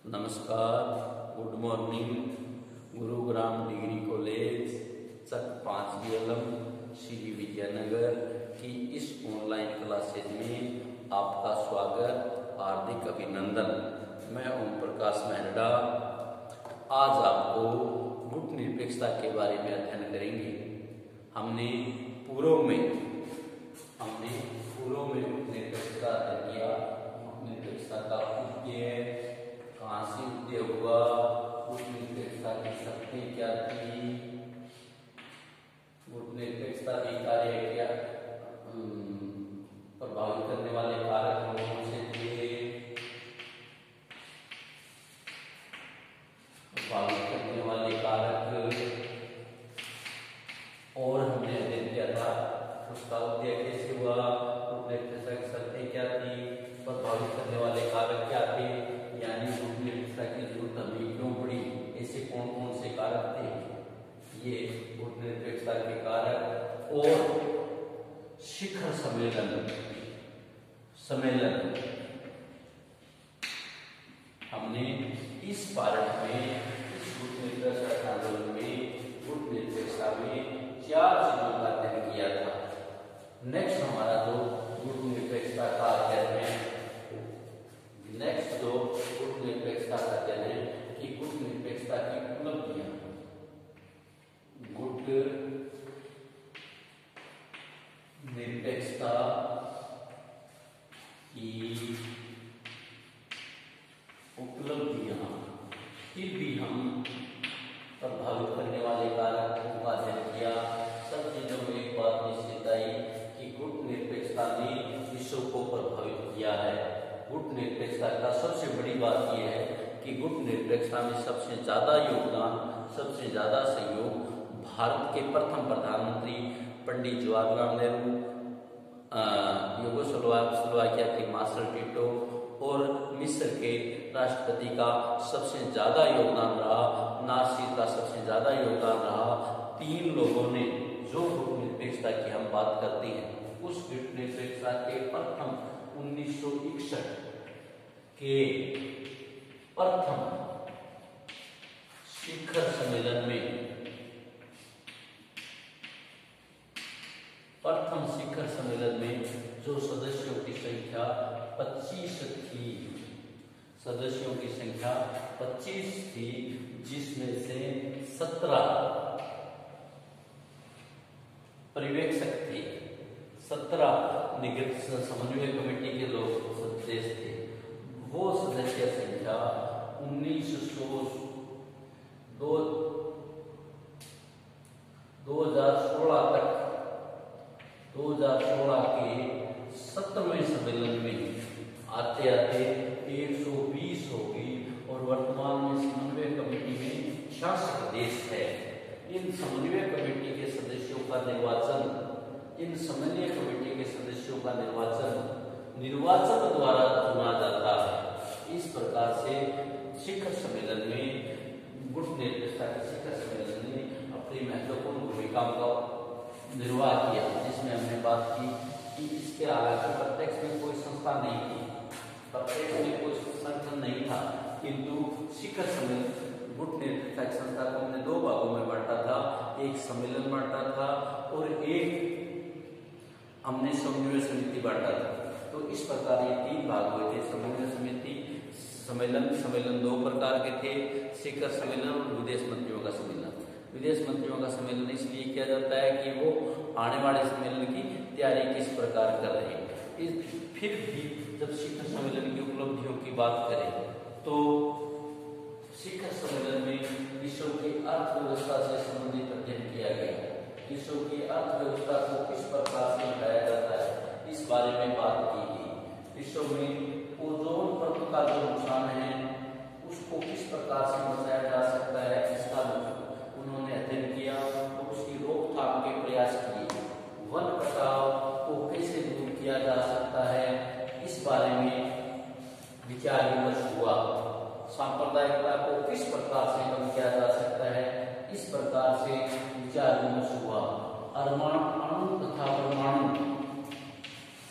नमस्कार, good morning. Gurugram degree college Chak 5 Alam Shri Vidyanagar की इस ऑनलाइन क्लासेज में आपका स्वागत, हार्दिक अभिनंदन। मैं ओम प्रकाश मेहरडा आज आपको गुट निरपेक्षता के बारे में अध्ययन करेंगे। हमने पूर्व में गुट निरपेक्षता अध्ययन किया। गुट निरपेक्षता का उद्देश्य, कहाँ से उदय हुआ, गुट निरपेक्षता की शक्ति क्या थी, गुट निरपेक्षता के कार्य क्या, प्रभावित करने वाले कारक कौन से थे, प्रभावित करने वाले कारक, और हमने अध्ययन किया था उसका उदय कैसे हुआ, गुट निरपेक्षता की शक्ति क्या थी, प्रभावित करने वाले कारक क्या थे, यानी गुट निरपेक्षता की जरूरत हमें क्यों पड़ी, ऐसे कौन कौन से कारक थे, ये गुट निरपेक्षता के कारक। और शिखर सम्मेलन हमने इस पार्ट में, इस गुट निरपेक्षता आंदोलन में, गुट निरपेक्षता में 4 चीजों का अध्ययन किया था। नेक्स्ट हमारा जो गुट निरपेक्षता का अध्ययन है, नेक्स्ट जो गुट निरपेक्षता का अध्ययन है कि गुट निरपेक्षता की उपलब्धियां, गुट निरपेक्षता की उपलब्धियां, फिर भी हम प्रभावित करने वाले कारकों का अध्ययन किया। सब चीजों में एक बात निश्चित आई कि गुट निरपेक्षता ने विश्व को प्रभावित किया है। गुट निरपेक्षता का सबसे बड़ी बात यह है कि गुट निरपेक्षता में सबसे ज्यादा योगदान, सबसे ज्यादा सहयोग भारत के प्रथम प्रधानमंत्री पंडित जवाहरलाल नेहरू, यूगोस्लाविया के मार्शल टिटो और मिस्र के राष्ट्रपति का सबसे ज्यादा योगदान रहा, नासिर का सबसे ज्यादा योगदान रहा। 3 लोगों ने जो गुट निरपेक्षता की हम बात करते हैं, उस गुट निरपेक्षता के प्रथम 1961 के प्रथम शिखर सम्मेलन में जो सदस्यों की संख्या 25 थी, सदस्यों की संख्या 25 थी, जिसमें से 17 पर्यवेक्षक थे, 17 निगरानी समन्वय कमेटी के लोग सदस्य थे। वो सदस्य संख्या 2016 के 17वें सम्मेलन में आते आते 120 होगी और वर्तमान में समन्वय कमेटी में 66 देश है। इन समन्वय कमेटी के सदस्यों का निर्वाचन द्वारा चुना जाता है। इस प्रकार से शिखर सम्मेलन में, गुट निरपेक्षता के शिखर सम्मेलन ने अपनी महत्वपूर्ण भूमिका का निर्वाह किया, जिसमें हमने बात की कि इसके हालांकि प्रत्यक्ष में कोई संस्था नहीं थी, प्रत्यक्ष में कोई संगठन नहीं था, किंतु शिखर सम्मेलन गुट निरपेक्षता की संस्था को हमने 2 भागों में बांटा था। एक सम्मेलन बांटा था और एक हमने समन्वय समिति बांटा था। तो इस प्रकार ये 3 भाग हुए थे, समन्वय समिति, सम्मेलन 2 प्रकार के थे, शिखर सम्मेलन और विदेश मंत्रियों का सम्मेलन। विदेश मंत्रियों का सम्मेलन इसलिए किया जाता है कि वो आने वाले सम्मेलन की तैयारी किस प्रकार कर रहे हैं। फिर भी जब शिखर सम्मेलन की उपलब्धियों की बात करें तो शिखर सम्मेलन में विश्व की अर्थव्यवस्था से संबंधित अध्ययन किया गया। विश्व की अर्थव्यवस्था को किस प्रकार से बढ़ाया जाता है, इस बारे में बात की गई। विश्व में ओजोन परत का जो नुकसान है उसको किस प्रकार से बचाया जा सकता है, इसका उन्होंने अध्ययन किया और उसकी रोकथाम के प्रयास किए। वन कटाव को कैसे दूर किया जा सकता है, इस बारे में विचार विमर्श हुआ। सांप्रदायिकता को किस प्रकार से कम किया जा सकता है, इस प्रकार से विचार विमर्श हुआ। अणु तथा परमाणु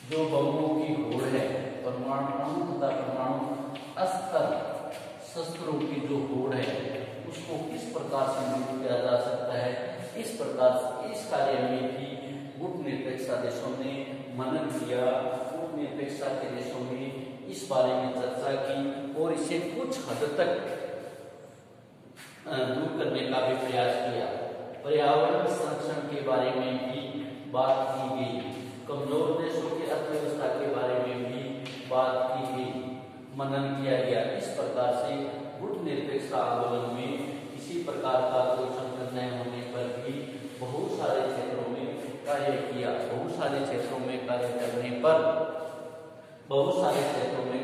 जो बमों की होड़ है, परमाणु तथा परमाणु अस्तर शस्त्रों की जो होड़ है उसको किस प्रकार से दूर किया जा सकता है, इस प्रकार से इस कार्य में भी गुट निरपेक्षता देशों ने मनन किया। गुट निरपेक्षता के देशों में इस बारे में चर्चा की और इसे कुछ हद तक दूर करने का भी प्रयास किया। पर्यावरण संरक्षण के बारे में भी बात की गई, कमजोर देशों की अर्थव्यवस्था के बारे में भी बात की गई, मनन किया गया। इस प्रकार से गुट निरपेक्षता आंदोलन में किसी प्रकार का कोई संकट न होने पर भी बहुत सारे क्षेत्रों में कार्य किया। बहुत सारे क्षेत्रों में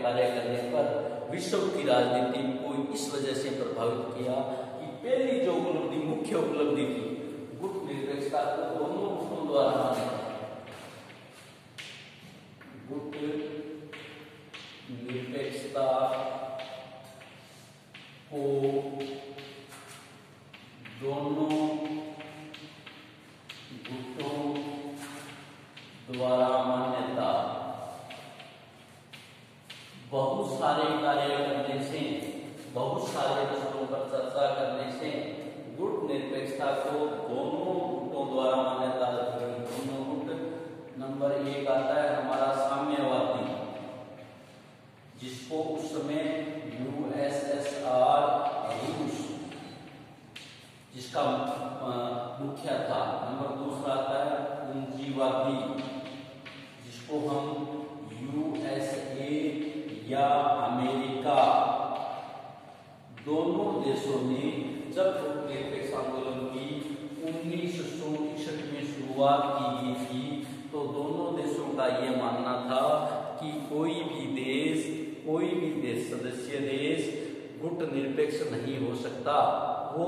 कार्य करने पर विश्व की राजनीति को इस वजह से प्रभावित किया कि पहली जो उपलब्धि, मुख्य उपलब्धि थी गुट निरपेक्षता को दोनों गुटों द्वारा माना गया। गुट निरपेक्षता को दोनों गुटों द्वारा मान्यता। बहुत सारे कार्य करने से, बहुत सारे विषयों पर चर्चा करने से गुट निरपेक्षता को दोनों गुटों द्वारा मान्यता दी गई। दोनों गुट, नंबर 1 आता है हमारा साम्यवादी, जिसको उस समय USSR रूस जिसका मुखिया था। नंबर 2 आता है पूंजीवादी, जिसको हम USA या अमेरिका। दोनों देशों ने जब गुट निरपेक्ष आंदोलन की 1961 में शुरुआत की गई थी तो दोनों देशों का यह मानना था कि कोई भी देश सदस्य देश गुट निरपेक्ष नहीं हो सकता। वो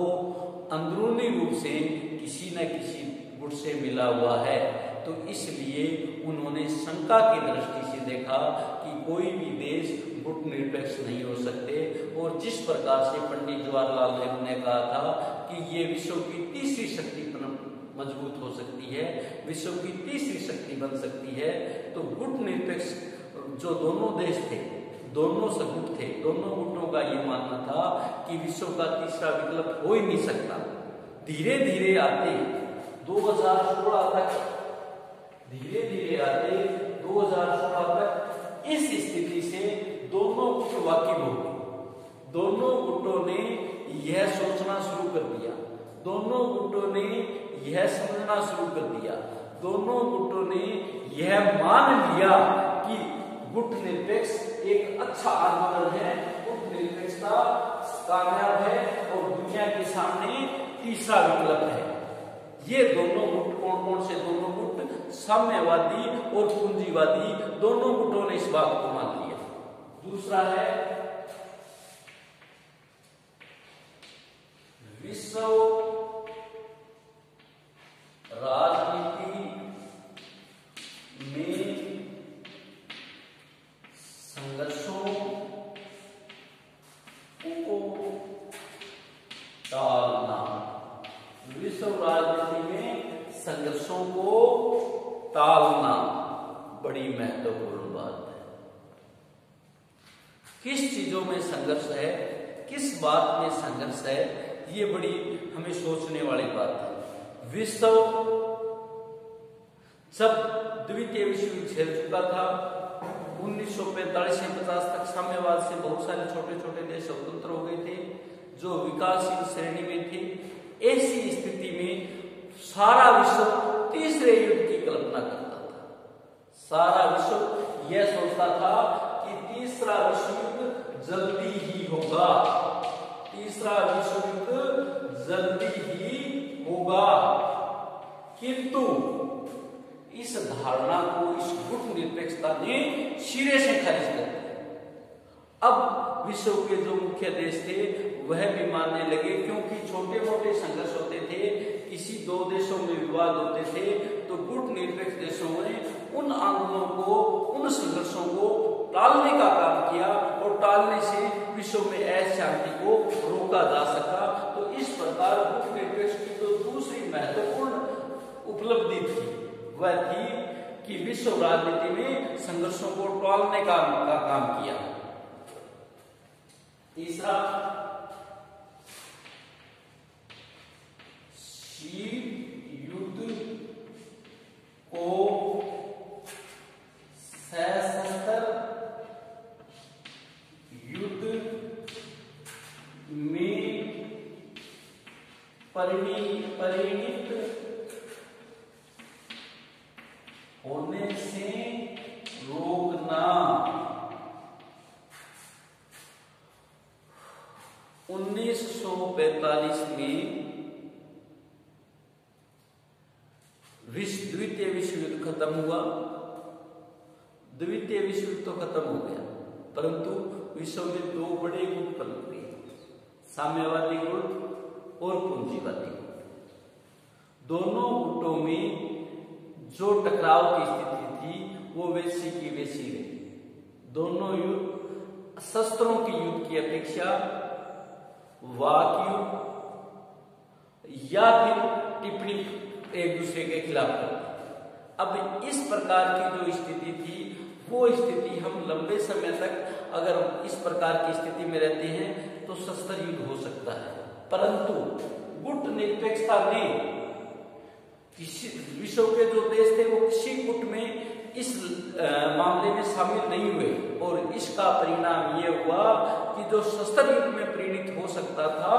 अंदरूनी रूप से किसी न किसी गुट से मिला हुआ है। तो इसलिए उन्होंने शंका की दृष्टि से देखा कि कोई भी देश गुट निरपेक्ष नहीं हो सकते। और जिस प्रकार से पंडित जवाहरलाल नेहरू ने कहा था कि ये विश्व की तीसरी शक्ति मजबूत हो सकती है, विश्व की तीसरी शक्ति बन सकती है, तो गुट निरपेक्ष जो दोनों देश थे, दोनों गुट थे, दोनों गुटों का ये मानना था कि विश्व का तीसरा विकल्प हो ही नहीं सकता। धीरे धीरे आते 2016 तक इस स्थिति से दोनों गुट वाकिफ हो गए। दोनों गुटों ने यह सोचना शुरू कर दिया, दोनों गुटों ने यह समझना शुरू कर दिया, दोनों गुटों ने यह मान लिया कि गुट निरपेक्ष एक अच्छा आंदोलन है, गुट निरपेक्षता कामयाब है और दुनिया के सामने तीसरा विकल्प है। ये दोनों गुट कौन से दोनों गुट, साम्यवादी और पूंजीवादी, दोनों गुटों ने इस बात को मान लिया। दूसरा है विश्व राजनीति में संघर्षों को टालना। विश्व राजनीति में संघर्षों को टालना बड़ी महत्वपूर्ण बात है। किस चीजों में संघर्ष है, किस बात में संघर्ष है, ये बड़ी हमें सोचने वाली बात है। विश्व जब द्वितीय विश्व युद्ध झेल चुका था, 1945 से 50 तक साम्यवाद से बहुत सारे छोटे छोटे देश स्वतंत्र हो गए थे जो विकासशील श्रेणी में थे। ऐसी स्थिति में सारा विश्व तीसरे युद्ध की कल्पना करता था। सारा विश्व यह सोचता था कि तीसरा विश्व युद्ध जल्दी ही होगा, तीसरा विश्व युद्ध जल्दी ही होगा। किंतु इस धारणा को इस गुट निरपेक्षता ने सिरे से खारिज कर दिया। अब विश्व के जो मुख्य देश थे वह भी मानने लगे, क्योंकि छोटे मोटे संघर्ष होते थे, किसी दो देशों में विवाद होते थे, तो गुट निरपेक्ष देशों ने उन आंदोलनों को, उन संघर्षों को टालने का काम किया और टालने से विश्व में ऐसी शांति को रोका जा सका। तो इस प्रकार गुट निरपेक्ष की जो दूसरी महत्वपूर्ण उपलब्धि थी वह थी कि विश्व राजनीति में संघर्षों को टालने का काम किया। तीसरा, शीत युद्ध को सशस्त्र युद्ध में परिणित होने से रोकना। 1945 में द्वितीय विश्व युद्ध खत्म हुआ। द्वितीय विश्व युद्ध तो खत्म हो गया, परंतु विश्व में दो बड़े गुट पनप गए, साम्यवादी गुट और पूंजीवादी गुट। दोनों गुटों में जो टकराव की स्थिति थी वो वैसी की वैसी रही। दोनों युद्ध शस्त्रों की युद्ध की अपेक्षा वाक युद्ध या फिर टिप्पणी एक दूसरे के खिलाफ करते। अब इस प्रकार की जो स्थिति थी वो स्थिति हम लंबे समय तक अगर इस प्रकार की स्थिति में रहते हैं तो शस्त्र युद्ध हो सकता है, परंतु गुट निरपेक्षता ने किसी विश्व के जो देश थे वो किसी गुट में इस मामले में शामिल नहीं हुए और इसका परिणाम ये हुआ कि जो शस्त्र युद्ध में परिणित हो सकता था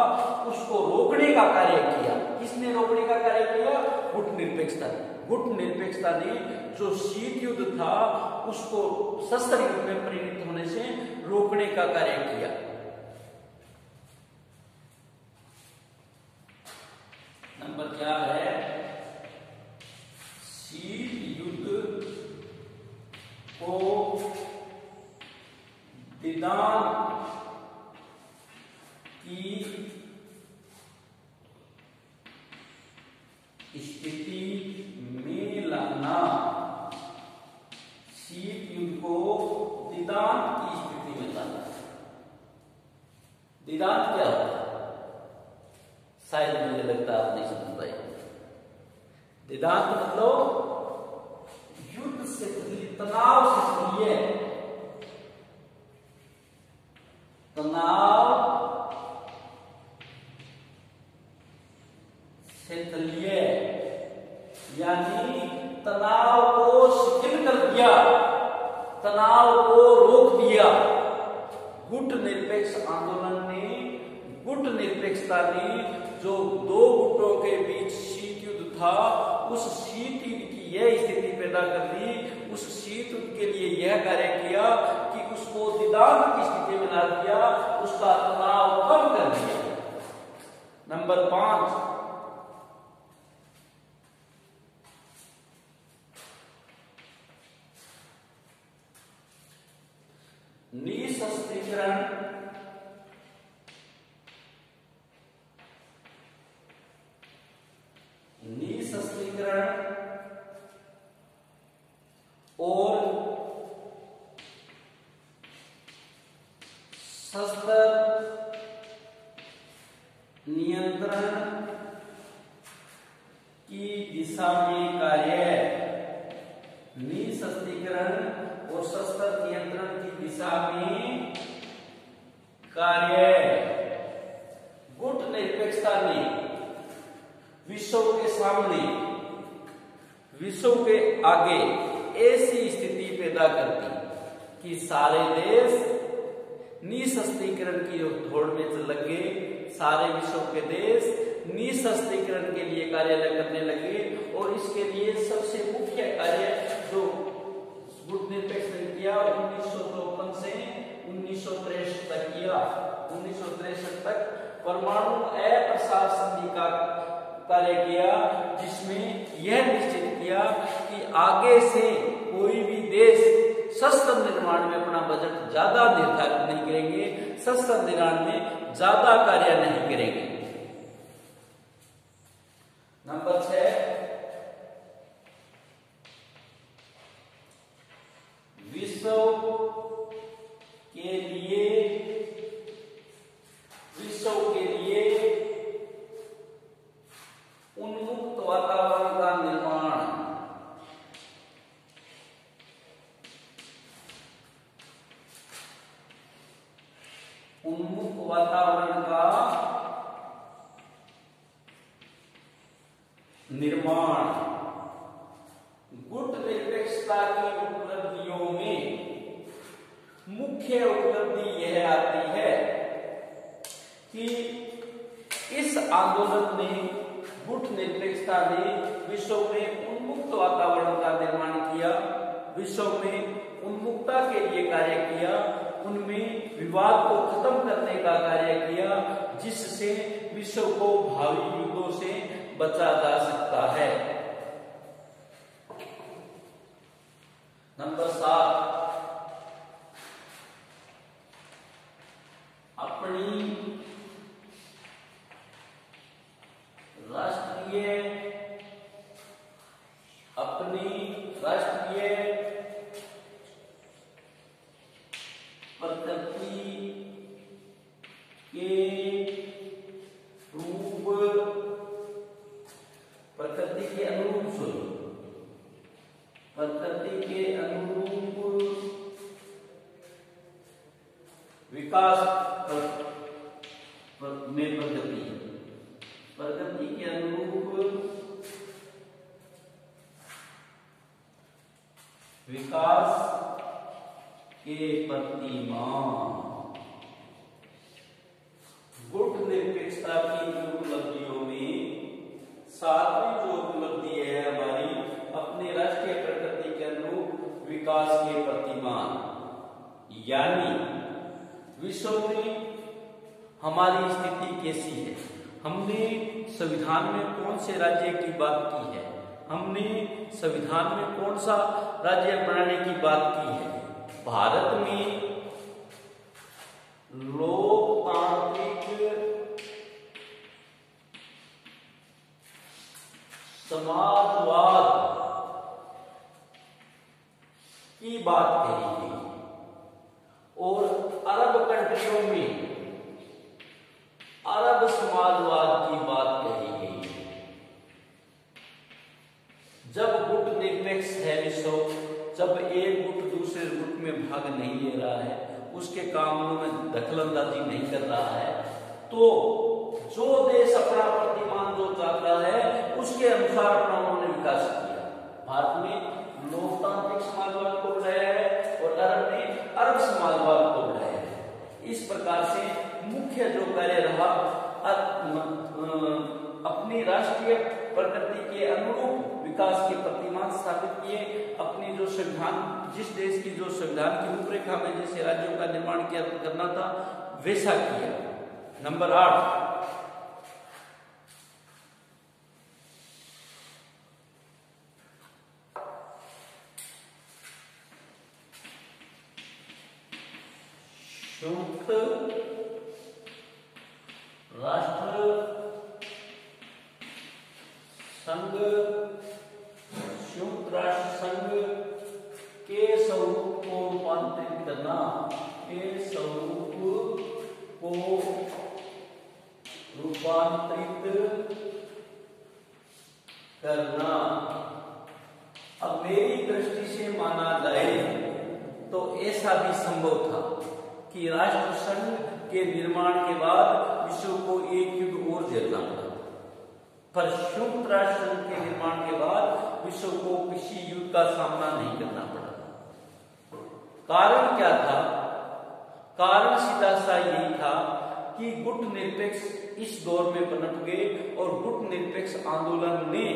उसको रोकने का कार्य किया। किसने रोकने का कार्य किया? गुट निरपेक्षता ने। गुट निरपेक्षता ने जो शीत युद्ध था उसको शस्त्र युद्ध में परिणित होने से रोकने का कार्य किया। नंबर 4 है शीत युद्ध को निदान की स्थिति में लाना। शीत युद्ध को निदान की स्थिति में लाना। निदान क्या होता है? शायद मुझे लगता है आप नहीं समझ पाए। निदान मतलब युद्ध से तनाव से तनाव क्षेत्रीय, यानी तनाव को शिथिल कर दिया, तनाव को रोक दिया। गुट निरपेक्ष आंदोलन ने, गुट निरपेक्षता ने जो दो गुटों के बीच शीत युद्ध था उस शीत युद्ध की यह स्थिति पैदा कर दी, उस शीत युद्ध के लिए यह कार्य किया कि उसको दिदांत की स्थिति में ला दिया, उसका तनाव कम कर दिया। नंबर 5 निशस्त्रीकरण और शस्त्र नियंत्रण की दिशा में कार्य। निशस्त्रीकरण और शस्त्र नियंत्रण की दिशा में कार्य। गुट निरपेक्षता ने विश्व के सामने, विश्व के आगे ऐसी स्थिति पैदा कर दी कि सारे देश निशस्त्रीकरण की दौड़ में लग गए। सारे विश्व के देश निशस्त्रीकरण के लिए कार्य करने लगे और इसके लिए सबसे मुख्य कार्य जो गुट निरपेक्ष ने किया 1954 से 1963 तक किया। 1963 तक परमाणु अप्रसार संधि का कार्य किया, जिसमें यह निश्चित किया कि आगे से कोई भी देश शस्त्र निर्माण में अपना बजट ज्यादा निर्धारित नहीं करेंगे, शस्त्र निर्माण में ज्यादा कार्य नहीं करेंगे। नंबर 6 विश्व के लिए उन्मुक्त वातावरण का निर्माण। उन्मुक्त वातावरण का निर्माण। गुट निरपेक्षता की उपलब्धियों में मुख्य उपलब्धि यह आती है कि इस आंदोलन ने, गुट निरपेक्षता ने विश्व में उन्मुक्त वातावरण का निर्माण किया, विश्व में उन्मुक्तता के लिए कार्य किया, उनमें विवाद को खत्म करने का कार्य किया, जिससे विश्व को भावी युद्धों से बचा जा सकता है। नंबर 7, अपनी राष्ट्रीय प्रकृति के अनुरूप विकास में प्रगति के अनुरूप विकास के प्रतिमान। गुट निरपेक्षता की उपलब्धियों में 7वीं जो उपलब्धि है हमारी, अपने राष्ट्रीय प्रकृति के अनुरूप विकास के प्रतिमान, यानी विश्व में हमारी स्थिति कैसी है, हमने संविधान में कौन से राज्य की बात की है, हमने संविधान में कौन सा राज्य बनाने की बात की है। भारत में लोकतांत्रिक समाजवाद की बात कही गई और अरब कंट्रियों में अरब समाजवाद की बात कही गई। जब गुट निरपेक्ष है विश्व, जब एक गुट दूसरे गुट में भाग नहीं ले रहा है, उसके कामों में दखलंदाजी नहीं कर रहा है, तो जो देश अपना प्रतिमान जो चाहता है उसके अनुसार अपना उन्होंने विकास किया। भारत में लोकतांत्रिक समाजवाद को बढ़ाया है और अरब ने अरब समाजवाद को बढ़ाया है। इस प्रकार से मुख्य जो कार्य रहा, अपनी राष्ट्रीय प्रकृति के अनुरूप विकास के प्रतिमान स्थापित किए, अपनी जो संविधान, जिस देश की जो संविधान की रूपरेखा में जैसे राज्यों का निर्माण किया करना था वैसा किया। नंबर 8, संयुक्त राष्ट्र संघ, संयुक्त राष्ट्र संघ के स्वरूप को रूपांतरित करना, के स्वरूप को रूपांतरित करना। अब मेरी दृष्टि से माना जाए तो ऐसा भी संभव था कि राष्ट्र संघ के निर्माण के बाद विश्व को एक युद्ध और झेलना पड़ा, पर संयुक्त राष्ट्र संघ के निर्माण के बाद विश्व को किसी युद्ध का सामना नहीं करना पड़ा। कारण क्या था? कारण सीधा सा यही था कि गुट निरपेक्ष इस दौर में पनप गए और गुट निरपेक्ष आंदोलन ने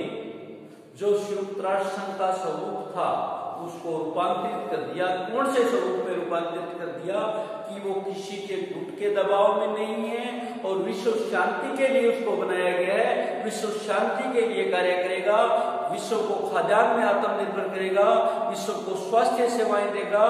जो संयुक्त राष्ट्र संघ का स्वरूप था उसको रूपांतरित कर दिया। कौन से स्वरूप में रूपांतरित कर दिया? कि वो किसी के गुट के दबाव में नहीं है और विश्व शांति के लिए उसको बनाया गया है। विश्व शांति के लिए कार्य करेगा, विश्व को खाद्यान्न में आत्मनिर्भर करेगा, विश्व को स्वास्थ्य सेवाएं देगा।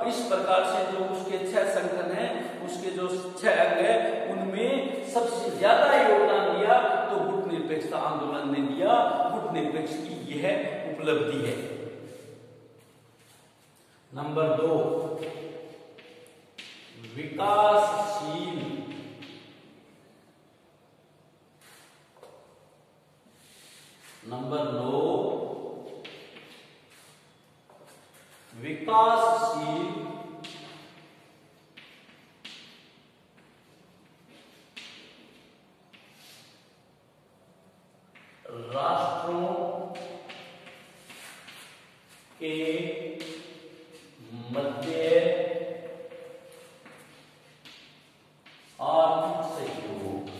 इस प्रकार से जो उसके 6 संगठन है, उसके जो 6 अंग है, उनमें सबसे ज्यादा योगदान दिया तो गुट निरपेक्षता आंदोलन ने दिया। गुट निरपेक्ष की यह उपलब्धि है। नंबर 2, विकासशील। नंबर 9, विकासशील राष्ट्रों के मध्य आर्थिक सहयोग।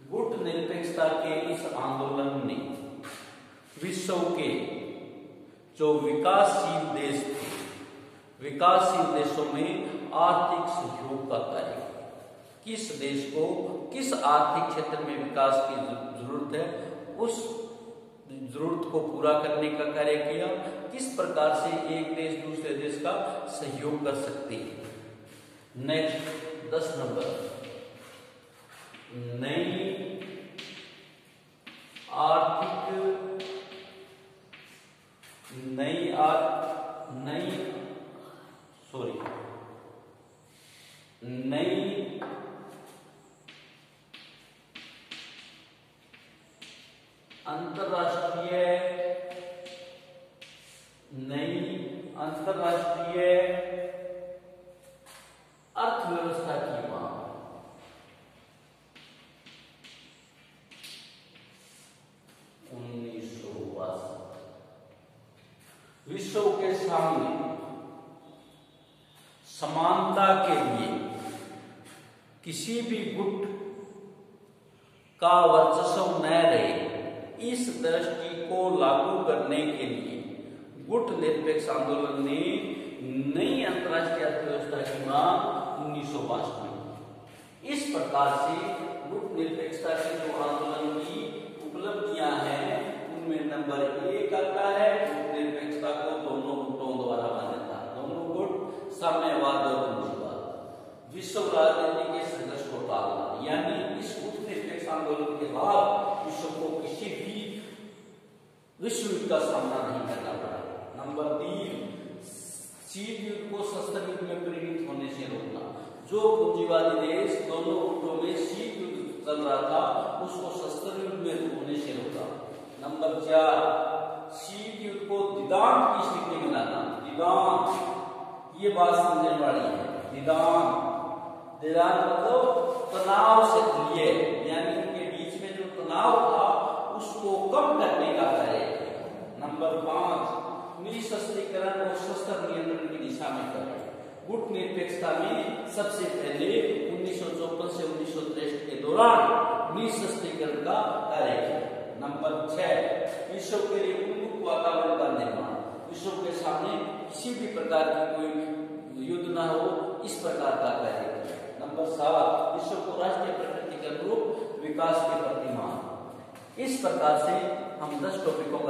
गुट निरपेक्षता के इस आंदोलन ने विश्व के जो विकासशील देश थे, विकासशील देशों में आर्थिक सहयोग का कार्य किया। किस देश को किस आर्थिक क्षेत्र में विकास की जरूरत है, उस जरूरत को पूरा करने का कार्य किया। किस प्रकार से एक देश दूसरे देश का सहयोग कर सकते हैं। नेक्स्ट 10 नंबर, नई अंतरराष्ट्रीय अर्थव्यवस्था की मांग। विश्व के सामने समानता के लिए किसी भी गुट का वर्चस्व न रहे, इस दृष्टि को लागू करने के लिए गुट निरपेक्ष आंदोलन ने नई अंतरराष्ट्रीय अर्थव्यवस्था की मांग 1962 में। इस प्रकार से गुट निरपेक्षता के जो आंदोलन की उपलब्धियां हैं, उनमें नंबर 1 आता है गुट निरपेक्षता को दोनों गुटों द्वारा मान्यता। दोनों गुट साम्यवाद और पूंजीवाद, विश्व राजनीति के संघर्ष को टालना, यानी इस गुट निरपेक्ष आंदोलन के बाद विश्व को किसी भी विश्व युद्ध का सामना नहीं करना पड़ा। नंबर 3, शीत युद्ध को शस्त्र युद्ध में परिणत होने से रोकना। जो पूंजीवादी देश दोनों गुटों में शीत युद्ध चल रहा था, उसको शस्त्र युद्ध में होने से रोका। नंबर 4, शीत युद्ध को दिदांत की स्थिति में लाना। दिदांत, ये बात समझने वाली है। दिदांत मतलब तनाव से लिए, यानी उनके बीच में जो तनाव था उसको कम करने का कार्य। नंबर 5, निशस्त्रीकरण और शस्त्र नियंत्रण की दिशा में कार्य। गुट निरपेक्षता में सबसे पहले 1954 से 1963 के दौरान निशस्त्रीकरण का कार्य किया। नंबर 6, विश्व के लिए उन्मुख वातावरण का निर्माण। विश्व के सामने किसी भी प्रकार की कोई युद्ध न हो, इस प्रकार का कार्य किया। नंबर 7, विश्व को राष्ट्रीय प्रकृति के अनुरूप विकास के प्रति मांग। इस प्रकार से हम 10 टॉपिकों का